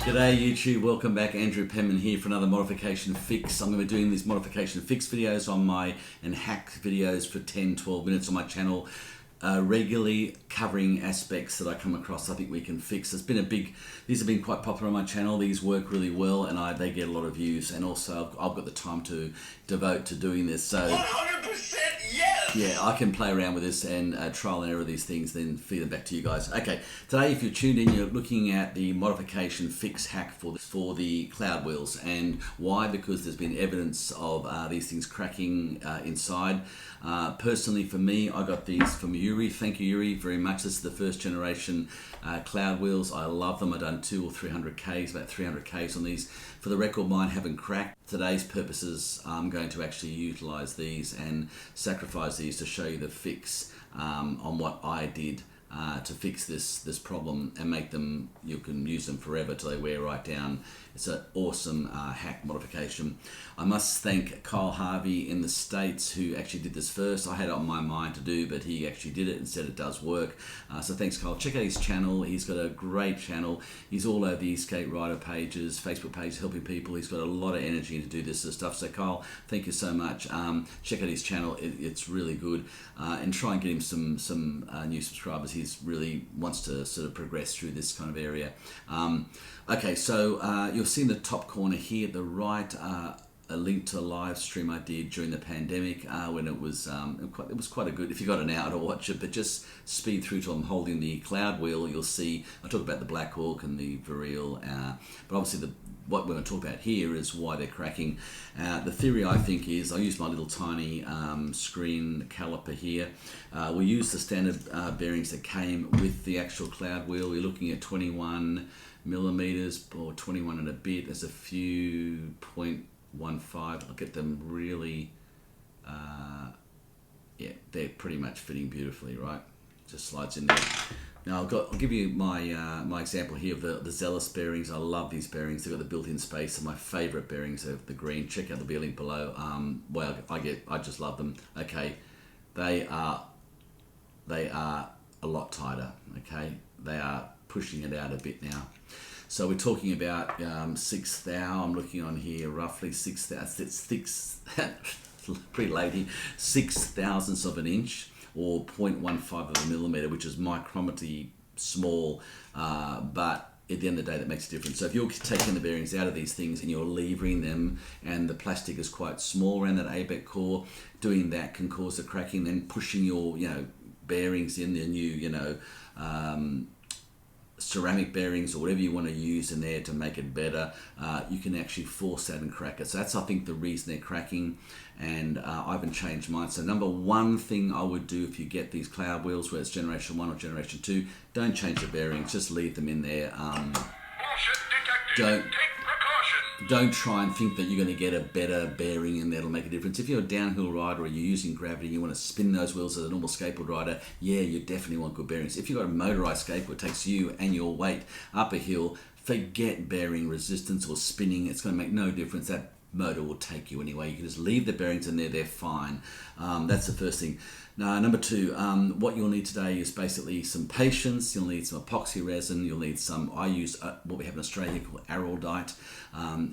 G'day YouTube, welcome back. Andrew Penman here for another modification fix. I'm going to be doing these modification fix videos on my and hack videos for 10-12 minutes on my channel, regularly covering aspects that I come across I think we can fix. These have been quite popular on my channel. These work really well and they get a lot of views, and also I've got the time to devote to doing this. So 100% yes! Yeah, I can play around with this and trial and error these things, then feed them back to you guys. Okay, today if you're tuned in, you're looking at the modification fix hack for the Cloudwheels. And why? Because there's been evidence of these things cracking inside. Personally for me, I got these from Yuri. Thank you, Yuri, very much. This is the first generation Cloudwheels. I love them. I've done 200 or 300 Ks, about 300 Ks on these. For the record, mine haven't cracked. Today's purposes, I'm going to actually utilize these and sacrifice these to show you the fix on what I did to fix this problem and make them, you can use them forever till they wear right down. It's an awesome hack modification. I must thank Kyle Harvey in the States who actually did this first. I had it on my mind to do, but he actually did it and said it does work. So thanks, Kyle. Check out his channel. He's got a great channel. He's all over the Skate Rider pages, Facebook pages, helping people. He's got a lot of energy to do this sort of stuff. So Kyle, thank you so much. Check out his channel. It's really good. And try and get him some new subscribers. He's really wants to sort of progress through this kind of area. Okay, so you'll see in the top corner here at the right a link to a live stream I did during the pandemic when it was quite a good, if you got an hour to watch it, but just speed through till I'm holding the Cloudwheel. You'll see I talk about the Black Hawk and the Viril, but obviously what we're going to talk about here is why they're cracking. The theory, I think, is I use my little tiny screen caliper here. We use the standard bearings that came with the actual Cloudwheel. We're looking at 21 millimeters or 21 and a bit. There's a few 0.15. I'll get them really, yeah, they're pretty much fitting beautifully, right? Just slides in there. Now I'll give you my my example here of the Zealous bearings. I love these bearings. They've got the built-in space. And my favorite bearings are the green. Check out the link below. Well, I just love them. Okay, they are a lot tighter. Okay, they are pushing it out a bit now. So we're talking about 6 thou. I'm looking on here roughly 6 thou. It's pretty lady. 6 thousandths of an inch, or 0.15 of a millimeter, which is micrometry small, but at the end of the day that makes a difference. So if you're taking the bearings out of these things and you're levering them and the plastic is quite small around that ABEC core, doing that can cause the cracking. Then pushing your bearings in, the new ceramic bearings or whatever you want to use in there to make it better, you can actually force that and crack it. So that's, I think, the reason they're cracking, and I haven't changed mine. So number one thing I would do if you get these Cloudwheels, whether it's generation 1 or generation 2, don't change the bearings, just leave them in there. Don't try and think that you're going to get a better bearing and that'll make a difference. If you're a downhill rider or you're using gravity and you want to spin those wheels as a normal skateboard rider, yeah, you definitely want good bearings. If you've got a motorized skateboard, it takes you and your weight up a hill, forget bearing resistance or spinning. It's going to make no difference. That motor will take you anyway. You can just leave the bearings in there, they're fine. That's the first thing. Now, number two, what you'll need today is basically some patience. You'll need some epoxy resin. You'll need some, I use what we have in Australia called Araldite.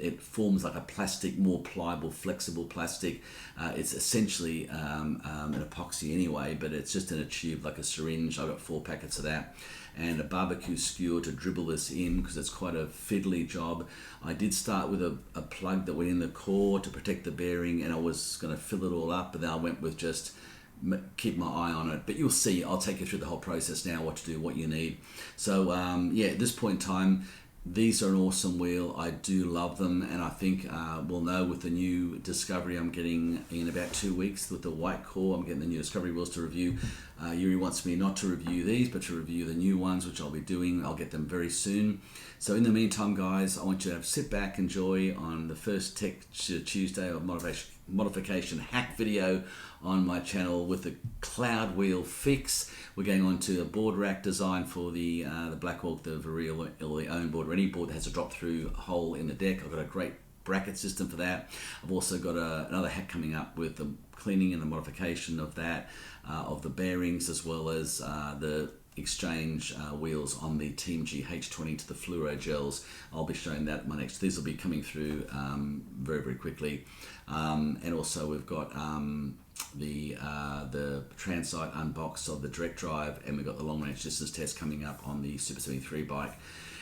It forms like a plastic, more pliable, flexible plastic. It's essentially an epoxy anyway, but it's just in a tube like a syringe. I've got 4 packets of that. And a barbecue skewer to dribble this in, because it's quite a fiddly job. I did start with a plug that went in the core to protect the bearing, and I was going to fill it all up, but then I went with just keep my eye on it. But you'll see, I'll take you through the whole process now, what to do, what you need. So yeah, at this point in time, these are an awesome wheel. I do love them, and I think we'll know with the new Discovery I'm getting in about 2 weeks with the white core. I'm getting the new Discovery wheels to review. Yuri wants me not to review these, but to review the new ones, which I'll be doing. I'll get them very soon. So in the meantime, guys, I want you to sit back, enjoy on the first Tech Tuesday of modification hack video on my channel with the Cloudwheel fix. We're going on to a board rack design for the Black Hawk, the Viril, or the own board, or any board that has a drop-through hole in the deck. I've got a great bracket system for that. I've also got another hack coming up with the cleaning and the modification of that, of the bearings, as well as the exchange wheels on the Team GH20 to the fluoro gels. I'll be showing that my next. These will be coming through very, very quickly. And also we've got the Transite unbox of the direct drive, and we've got the long range distance test coming up on the Super 73 bike.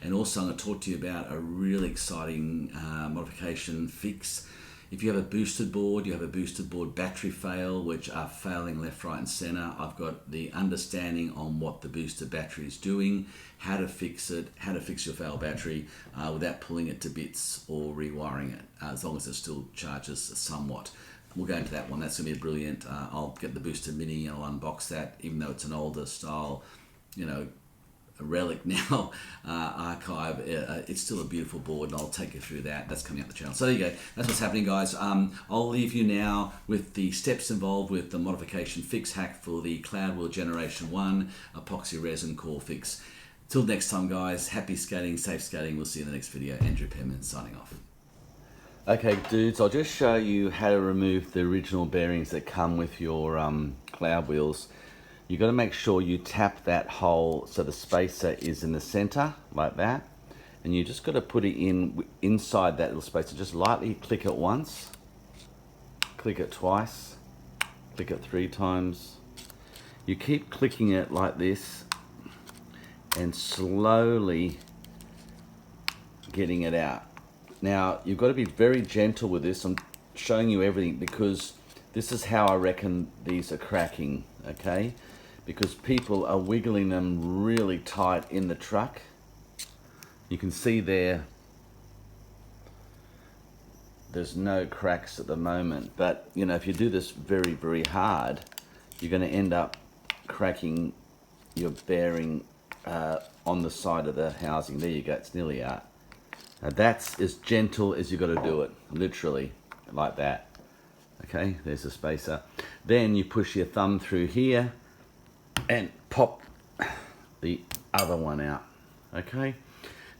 And also I'm going to talk to you about a really exciting modification fix. If you have a boosted board, you have a boosted board battery fail, which are failing left, right and center, I've got the understanding on what the booster battery is doing, how to fix it, how to fix your failed battery without pulling it to bits or rewiring it, as long as it still charges somewhat. We'll go into that one. That's going to be brilliant. I'll get the booster mini and I'll unbox that, even though it's an older style, you know, a relic now, archive. It's still a beautiful board, and I'll take you through that. That's coming up the channel. So there you go. That's what's happening, guys. I'll leave you now with the steps involved with the modification fix hack for the Cloudwheel Generation 1 Epoxy Resin Core Fix. Till next time, guys. Happy skating, safe skating. We'll see you in the next video. Andrew Penman signing off. Okay, dudes, I'll just show you how to remove the original bearings that come with your Cloudwheels. You've got to make sure you tap that hole so the spacer is in the center, like that. And you just got to put it in inside that little spacer. Just lightly click it once, click it twice, click it 3 times. You keep clicking it like this and slowly getting it out. Now, you've got to be very gentle with this. I'm showing you everything because this is how I reckon these are cracking, okay? Because people are wiggling them really tight in the truck. You can see there's no cracks at the moment, but you know, if you do this very, very hard, you're going to end up cracking your bearing on the side of the housing. There you go, it's nearly out. Now that's as gentle as you've got to do it, literally, like that. Okay, there's the spacer. Then you push your thumb through here and pop the other one out. Okay,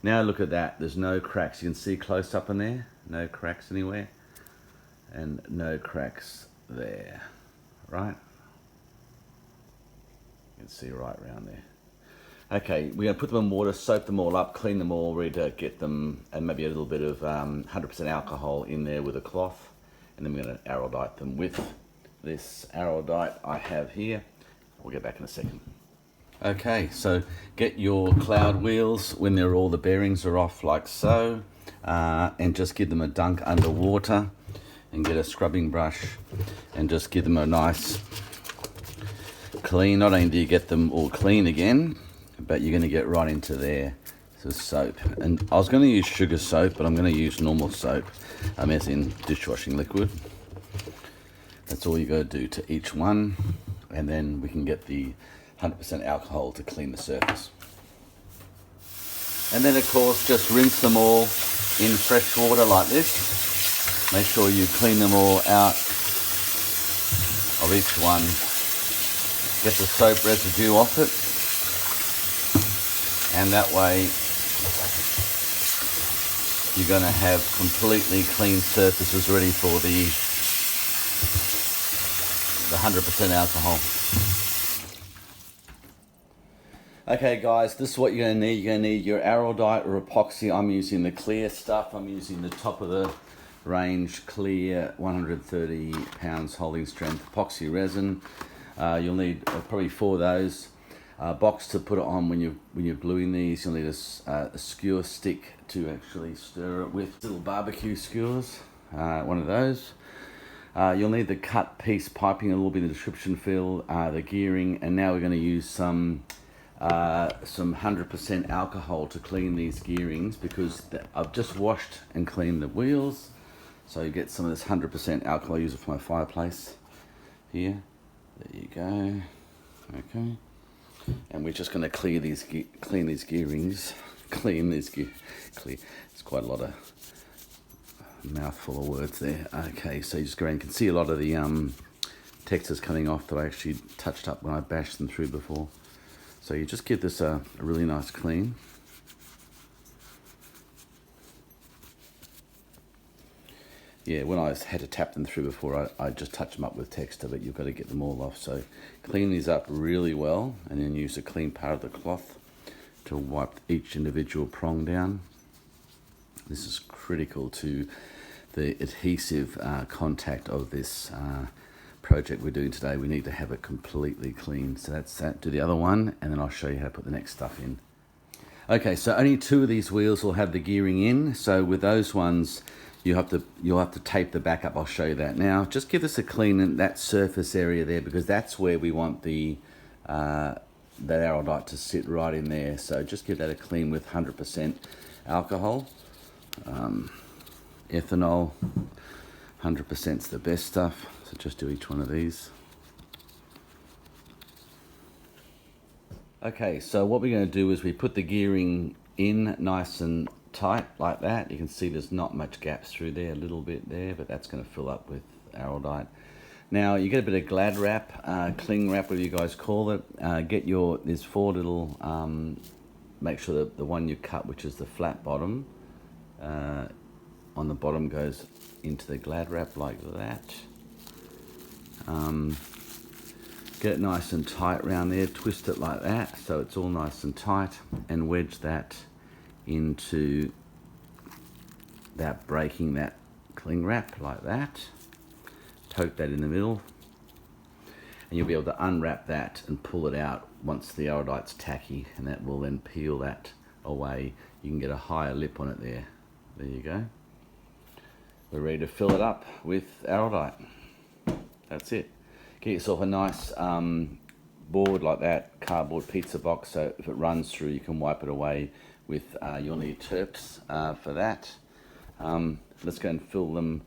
now look at that, there's no cracks. You can see close up in there, no cracks anywhere, and no cracks there, right? You can see right around there. Okay, we're going to put them in water, soak them all up, clean them all, ready to get them, and maybe a little bit of 100% alcohol in there with a cloth, and then we're going to Araldite them with this Araldite I have here. We'll get back in a second. Okay, so get your Cloudwheels when all the bearings are off like so, and just give them a dunk under water and get a scrubbing brush and just give them a nice clean. Not only do you get them all clean again, but you're going to get right into there. So soap, and I was going to use sugar soap, but I'm going to use normal soap, as in dishwashing liquid. That's all you got to do to each one, and then we can get the 100% alcohol to clean the surface. And then of course just rinse them all in fresh water like this. Make sure you clean them all out of each one. Get the soap residue off it, and that way you're going to have completely clean surfaces ready for the 100% alcohol. Okay guys, this is what you're going to need. You're going to need your Araldite or epoxy. I'm using the clear stuff. I'm using the top of the range clear 130 pounds holding strength epoxy resin. You'll need probably 4 of those. Box to put it on when you're gluing these. You'll need a skewer stick to actually stir it with. Little barbecue skewers, one of those. You'll need the cut piece piping, a little bit in the description field, the gearing, and now we're going to use some 100% alcohol to clean these gearings, because I've just washed and cleaned the wheels, so you get some of this 100% alcohol. I use it for my fireplace here. There you go. Okay, and we're just going to clean these gearings. Clear. It's quite a lot of mouthful of words there. Okay, so you just go around. You can see a lot of the textures coming off that I actually touched up when I bashed them through before. So you just give this a really nice clean. yeah, when I had to tap them through before, I just touch them up with texture, but you've got to get them all off. So clean these up really well, and then use a clean part of the cloth to wipe each individual prong down. This is critical to the adhesive contact of this project we're doing today. We need to have it completely clean. So that's that. Do the other one, and then I'll show you how to put the next stuff in. Okay, so only 2 of these wheels will have the gearing in. So with those ones, you'll have to tape the back up. I'll show you that now. Just give us a clean in that surface area there, because that's where we want the that Araldite to sit right in there. So just give that a clean with 100% alcohol. Ethanol, 100% is the best stuff. So just do each one of these. Okay, so what we're going to do is we put the gearing in nice and tight like that. You can see there's not much gaps through there, a little bit there, but that's going to fill up with Araldite. Now you get a bit of glad wrap, cling wrap, whatever you guys call it. There's 4 little, make sure that the one you cut, which is the flat bottom, on the bottom goes into the glad wrap like that. Get it nice and tight around there, twist it like that so it's all nice and tight, and wedge that into that, breaking that cling wrap like that. Poke that in the middle, and you'll be able to unwrap that and pull it out once the Araldite's tacky, and that will then peel that away. You can get a higher lip on it there. There you go. We're ready to fill it up with Araldite. That's it. Get yourself a nice board like that, cardboard pizza box, so if it runs through you can wipe it away with, you'll need terps for that. Let's go and fill them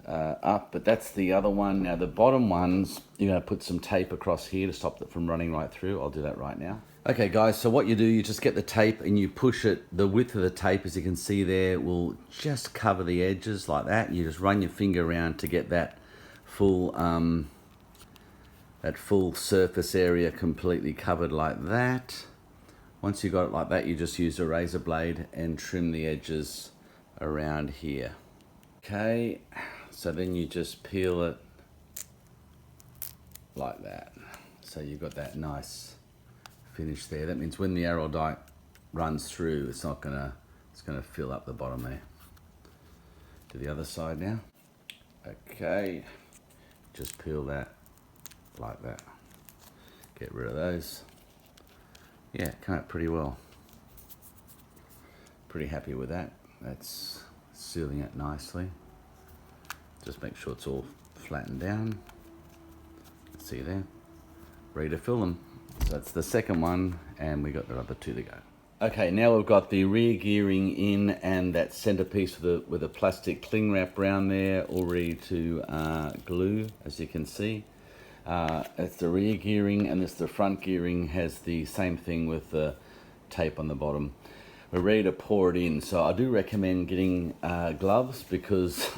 up, but that's the other one. Now the bottom ones, you're going to put some tape across here to stop it from running right through. I'll do that right now. Okay guys, so what you do, you just get the tape and you push it. The width of the tape, as you can see there, will just cover the edges like that. You just run your finger around to get that full surface area completely covered like that. Once you got it like that, you just use a razor blade and trim the edges around here. Okay, so then you just peel it like that. So you've got that nice finish there. That means when the Araldite runs through, it's gonna fill up the bottom there. To the other side now. Okay, just peel that like that. Get rid of those. Yeah, came out pretty well. Pretty happy with that. That's sealing it nicely. Just make sure it's all flattened down. See there? Ready to fill them. So that's the second one, and we got the other 2 to go. Okay, now we've got the rear gearing in and that centerpiece with a plastic cling wrap around there, all ready to glue, as you can see. It's the rear gearing, and the front gearing has the same thing with the tape on the bottom. We're ready to pour it in, so I do recommend getting gloves, because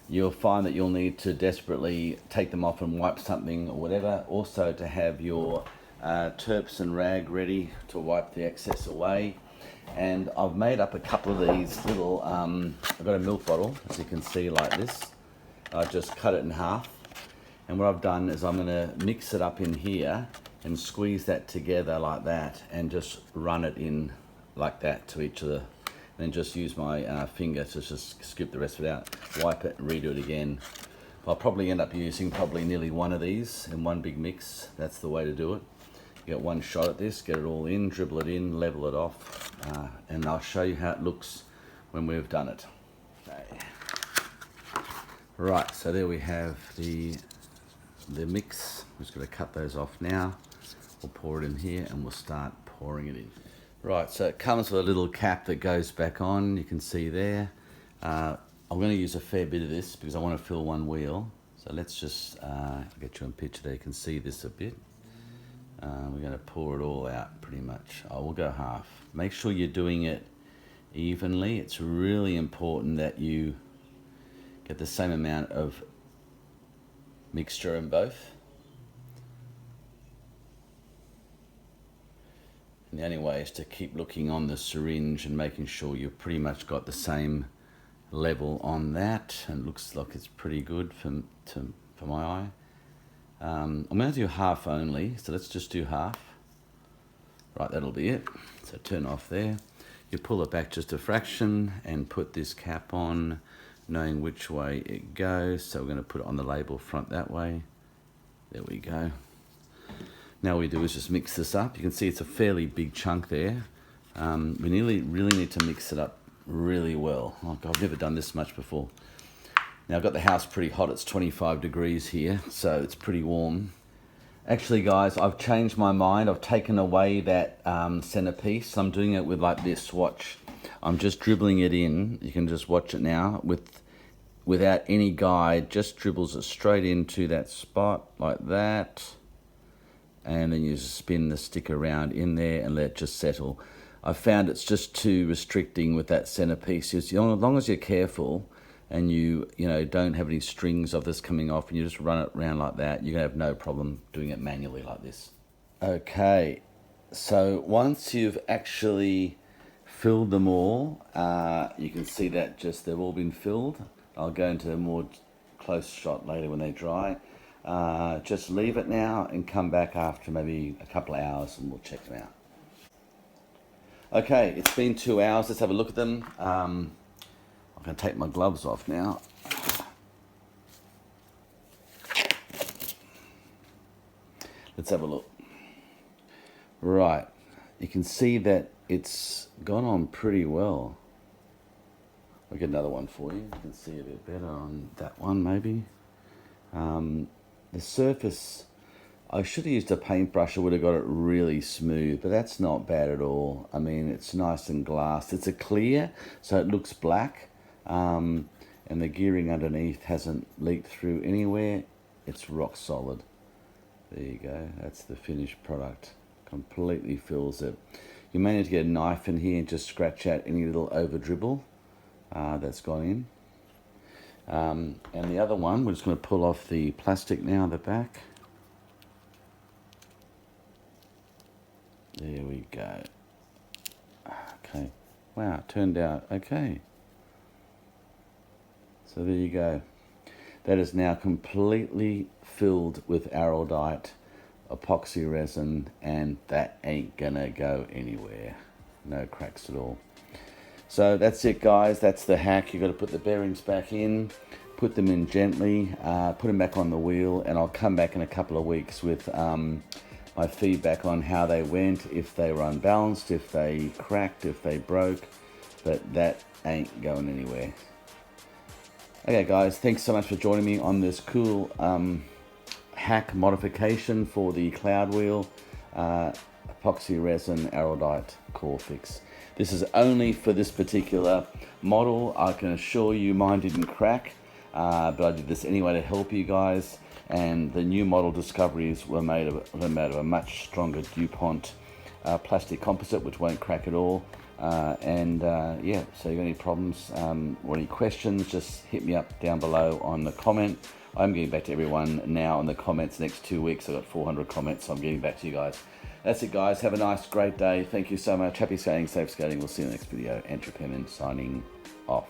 you'll find that you'll need to desperately take them off and wipe something or whatever. Also to have your terps and rag ready to wipe the excess away. And I've made up a couple of these little, I've got a milk bottle, as you can see, like this. I just cut it in half. And what I've done is I'm going to mix it up in here and squeeze that together like that, and just run it in like that to each of the, and then just use my finger to just scoop the rest of it out, wipe it and redo it again. I'll probably end up using nearly 1 of these in one big mix. That's the way to do it. You get one shot at this, get it all in, dribble it in, level it off, and I'll show you how it looks when we've done it. Okay. Right, so there we have the mix. I'm just going to cut those off now. We'll pour it in here and we'll start pouring it in. Right, so it comes with a little cap that goes back on, you can see there. I'm going to use a fair bit of this because I want to fill one wheel. So let's just get you a picture there, you can see this a bit. We're going to pour it all out pretty much. I will go half. Make sure you're doing it evenly. It's really important that you get the same amount of mixture in both. And the only way is to keep looking on the syringe and making sure you've pretty much got the same level on that, and looks like it's pretty good for my eye. I'm going to do half only, so let's just do half. Right, that'll be it. So turn off there. You pull it back just a fraction and put this cap on, knowing which way it goes. So we're going to put it on the label front that way. There we go. Now all we do is just mix this up. You can see it's a fairly big chunk there. We really need to mix it up really well. Oh God, I've never done this much before. Now I've got the house pretty hot. It's 25 degrees here, so it's pretty warm. Actually guys, I've changed my mind. I've taken away that centerpiece. I'm doing it with like this, watch. I'm just dribbling it in. You can just watch it now without any guide, just dribbles it straight into that spot like that. And then you just spin the stick around in there and let it just settle. I found it's just too restricting with that centerpiece. As long as you're careful and you don't have any strings of this coming off and you just run it around like that, you're gonna have no problem doing it manually like this. Okay, so once you've actually filled them all, you can see that they've all been filled. I'll go into a more close shot later when they dry. Just leave it now and come back after maybe a couple of hours and we'll check them out. Okay, it's been 2 hours. Let's have a look at them. I'm going to take my gloves off now. Let's have a look. Right, you can see that it's gone on pretty well. I'll get another one for you. You can see a bit better on that one maybe. The surface, I should have used a paintbrush. I would have got it really smooth, but that's not bad at all. I mean, it's nice and glass. It's a clear, so it looks black, and the gearing underneath hasn't leaked through anywhere. It's rock solid. There you go. That's the finished product. Completely fills it. You may need to get a knife in here and just scratch out any little over dribble that's gone in. And the other one, we're just going to pull off the plastic now, the back. There we go. Okay. Wow, it turned out okay. So there you go. That is now completely filled with Araldite, epoxy resin, and that ain't gonna go anywhere. No cracks at all. So that's it guys, that's the hack. You've got to put the bearings back in, put them in gently, put them back on the wheel, and I'll come back in a couple of weeks with my feedback on how they went, if they were unbalanced, if they cracked, if they broke, but that ain't going anywhere. Okay guys, thanks so much for joining me on this cool hack modification for the Cloudwheel epoxy resin Araldite core fix. This is only for this particular model. I can assure you mine didn't crack, but I did this anyway to help you guys. And the new model Discoveries were made of a much stronger DuPont plastic composite, which won't crack at all. Yeah, so if you got any problems or any questions, just hit me up down below on the comment. I'm getting back to everyone now in the comments. Next 2 weeks, I've got 400 comments, so I'm getting back to you guys. That's it guys, have a nice, great day. Thank you so much. Happy skating, safe skating. We'll see you in the next video. Penman signing off.